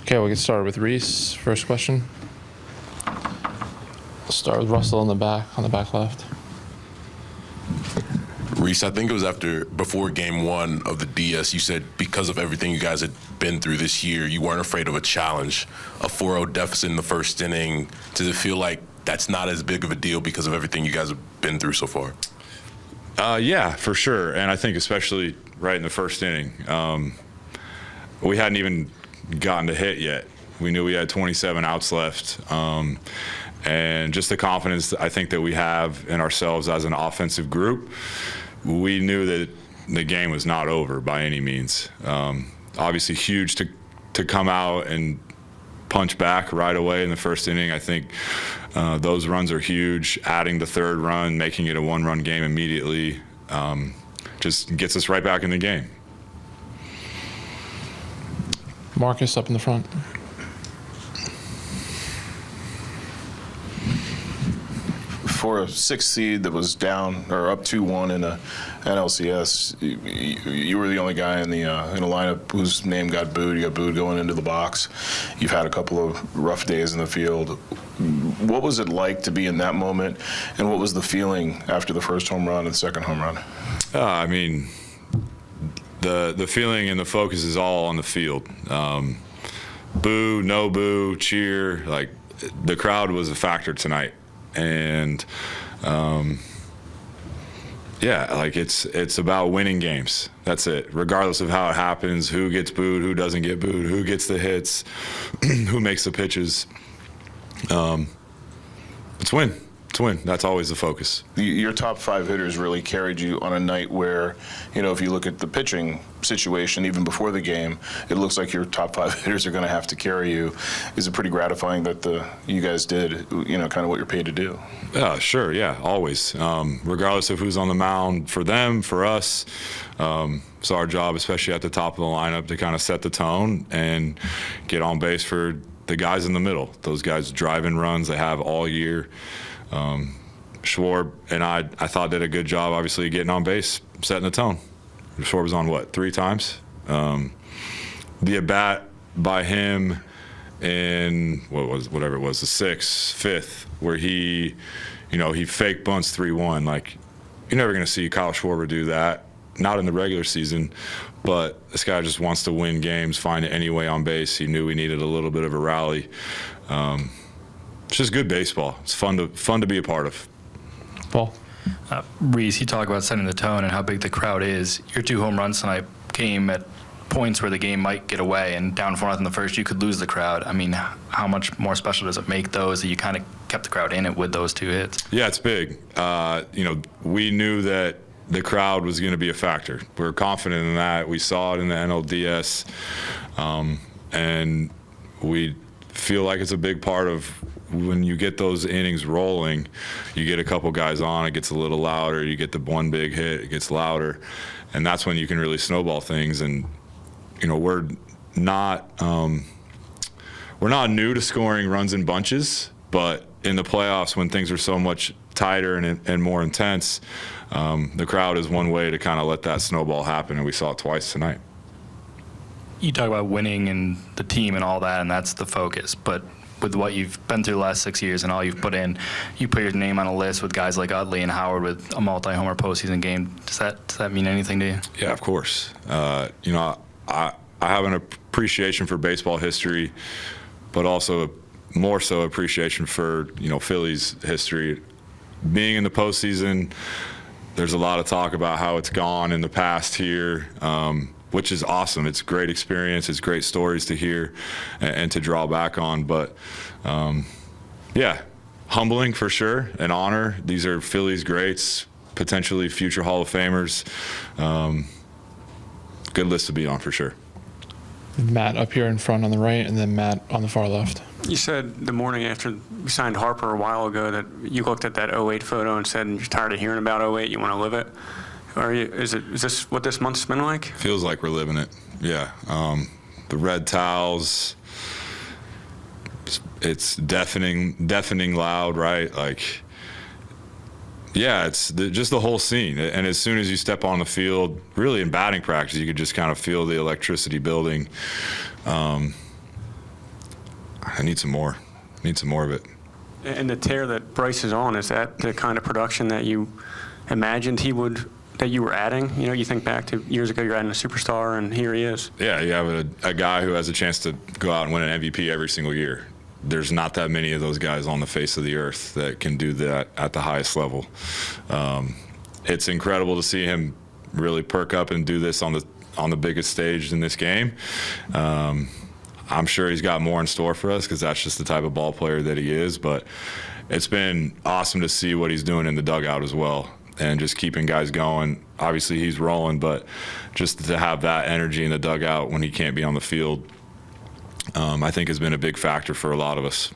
Okay, we'll get started with Rhys. First question. We'll start with Russell on the back left. Rhys, I think it was before game one of the DS, you said because of everything you guys had been through this year, you weren't afraid of a challenge. A 4-0 deficit in the first inning. Does it feel like that's not as big of a deal because of everything you guys have been through so far? Yeah, for sure. And I think especially right in the first inning, we hadn't even gotten to hit yet. We knew we had 27 outs left. And just the confidence I think that we have in ourselves as an offensive group, we knew that the game was not over by any means. Obviously huge to come out and punch back right away in the first inning. I think those runs are huge. Adding the third run, making it a one-run game immediately, just gets us right back in the game. Marcus up in the front. For a 6th seed that was down or up 2-1 in the NLCS, you were the only guy in a lineup whose name got booed. You got booed going into the box. You've had a couple of rough days in the field. What was it like to be in that moment, and what was the feeling after the first home run and second home run? I mean, the feeling and the focus is all on the field. Boo, no boo, cheer. Like, the crowd was a factor tonight. And it's about winning games. That's it. Regardless of how it happens, who gets booed, who doesn't get booed, who gets the hits, who makes the pitches. It's win. It's win. That's always the focus. Your top 5 hitters really carried you on a night where, if you look at the pitching situation, even before the game, it looks like your top 5 hitters are going to have to carry you. Is it pretty gratifying that you guys did, kind of what you're paid to do? Yeah, sure. Yeah, always. Regardless of who's on the mound, for them, for us, it's our job, especially at the top of the lineup, to kind of set the tone and get on base for the guys in the middle. Those guys driving runs they have all year. Schwarb and I thought did a good job, obviously, getting on base, setting the tone. Schwarb was on, 3 times? The at-bat by him in, whatever it was, the 6th, 5th, where he fake bunts 3-1. Like, you're never going to see Kyle Schwarber do that, not in the regular season, but this guy just wants to win games, find it any way on base. He knew we needed a little bit of a rally. It's just good baseball. It's fun to be a part of. Paul. Rhys, you talk about setting the tone and how big the crowd is. Your 2 home runs tonight came at points where the game might get away, and down 4-0 in the first, you could lose the crowd. I mean, how much more special does it make those that you kind of kept the crowd in it with those 2 hits? Yeah, it's big. We knew that the crowd was going to be a factor. We were confident in that. We saw it in the NLDS, and we feel like it's a big part of when you get those innings rolling. You get a couple guys on, it gets a little louder. You get the one big hit, it gets louder, and that's when you can really snowball things. And we're not new to scoring runs in bunches, but in the playoffs, when things are so much tighter and more intense, the crowd is one way to kind of let that snowball happen, and we saw it twice tonight. You talk about winning and the team and all that, and that's the focus. But with what you've been through the last 6 years and all you've put in, you put your name on a list with guys like Utley and Howard with a multi-homer postseason game. Does that mean anything to you? Yeah, of course. I have an appreciation for baseball history, but also more so appreciation for Phillies history. Being in the postseason, there's a lot of talk about how it's gone in the past here. Which is awesome. It's a great experience. It's great stories to hear and to draw back on. But, humbling for sure, an honor. These are Phillies greats, potentially future Hall of Famers. Good list to be on for sure. Matt up here in front on the right, and then Matt on the far left. You said the morning after you signed Harper a while ago that you looked at that 08 photo and said you're tired of hearing about 08, you want to live it. Is this what this month's been like? Feels like we're living it. Yeah. The red towels. It's deafening loud, right? Like, yeah, it's just the whole scene. And as soon as you step on the field, really in batting practice, you could just kind of feel the electricity building. I need some more. Need some more of it. And the tear that Bryce is on, is that the kind of production that you imagined that you were adding? You know, you think back to years ago, you're adding a superstar, and here he is. Yeah, you have a guy who has a chance to go out and win an MVP every single year. There's not that many of those guys on the face of the earth that can do that at the highest level. It's incredible to see him really perk up and do this on the biggest stage in this game. I'm sure he's got more in store for us because that's just the type of ball player that he is. But it's been awesome to see what he's doing in the dugout as well, and just keeping guys going. Obviously, he's rolling, but just to have that energy in the dugout when he can't be on the field, I think has been a big factor for a lot of us.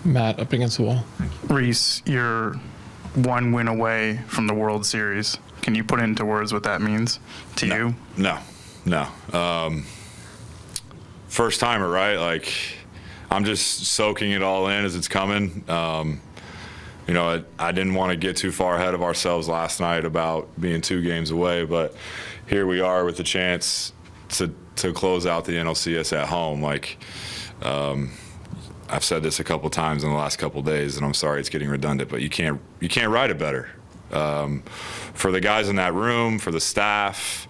Matt up against the wall. Rhys, you're one win away from the World Series. Can you put into words what that means to you? No. First timer, right? Like, I'm just soaking it all in as it's coming. You know, I didn't want to get too far ahead of ourselves last night about being 2 games away, but here we are with the chance to close out the NLCS at home. Like, I've said this a couple times in the last couple days, and I'm sorry it's getting redundant, but you can't write it better. For the guys in that room, for the staff,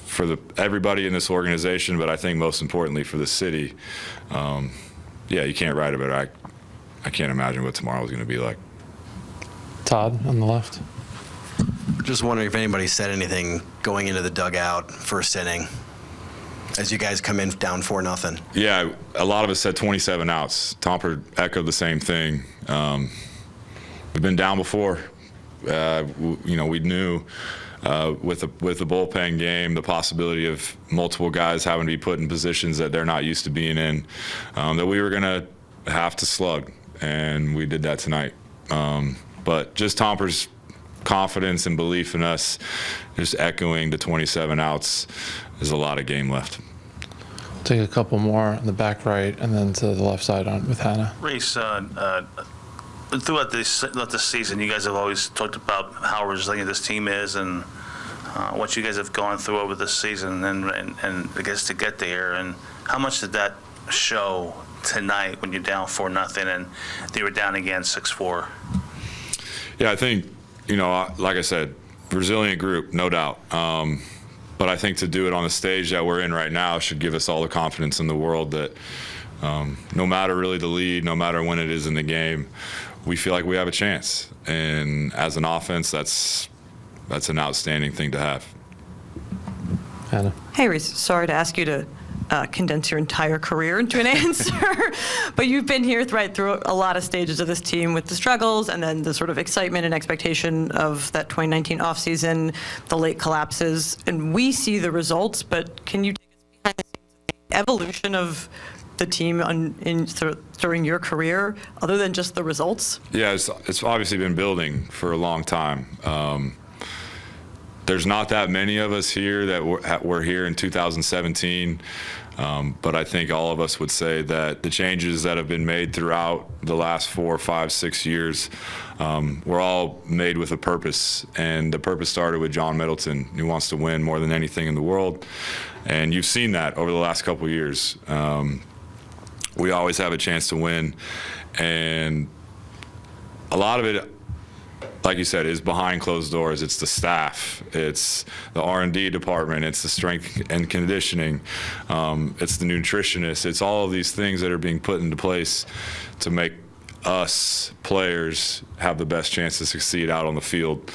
for everybody in this organization, but I think most importantly for the city, you can't write it better. I can't imagine what tomorrow is going to be like. Todd on the left. Just wondering if anybody said anything going into the dugout first inning as you guys come in down 4-0. Yeah, a lot of us said 27 outs. Tomper echoed the same thing. We've been down before. We knew with the bullpen game, the possibility of multiple guys having to be put in positions that they're not used to being in, that we were going to have to slug, and we did that tonight. But just Tomper's confidence and belief in us, just echoing the 27 outs, there's a lot of game left. Take a couple more on the back right, and then to the left side with Hannah. Rhys, throughout this season, you guys have always talked about how resilient this team is and what you guys have gone through over this season, and I guess to get there. And how much did that show tonight when you're down 4-0 and they were down again 6-4? Yeah, I think, like I said, resilient group, no doubt. But I think to do it on the stage that we're in right now should give us all the confidence in the world that no matter really the lead, no matter when it is in the game, we feel like we have a chance. And as an offense, that's an outstanding thing to have. Hannah. Hey, Rhys, sorry to ask you to condense your entire career into an answer, but you've been here right through a lot of stages of this team with the struggles and then the sort of excitement and expectation of that 2019 offseason, the late collapses, and we see the results, but can you take us behind the scenes of the evolution of the team during your career, other than just the results? Yeah, it's obviously been building for a long time. There's not that many of us here that were here in 2017, but I think all of us would say that the changes that have been made throughout the last 4, 5, 6 years were all made with a purpose, and the purpose started with John Middleton, who wants to win more than anything in the world, and you've seen that over the last couple of years. We always have a chance to win, and a lot of it, like you said, is behind closed doors. It's the staff, it's the R&D department, it's the strength and conditioning, it's the nutritionists, it's all of these things that are being put into place to make us players have the best chance to succeed out on the field.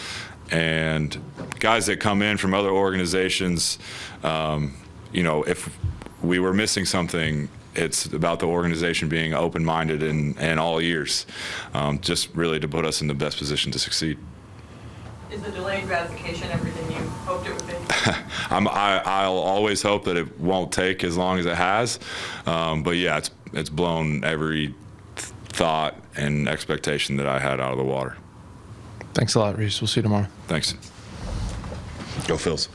And guys that come in from other organizations, if we were missing something, it's about the organization being open-minded and all ears, just really to put us in the best position to succeed. Is the delayed gratification everything you hoped it would be? I'll always hope that it won't take as long as it has, but yeah, it's blown every thought and expectation that I had out of the water. Thanks a lot, Rhys. We'll see you tomorrow. Thanks. Go Phils.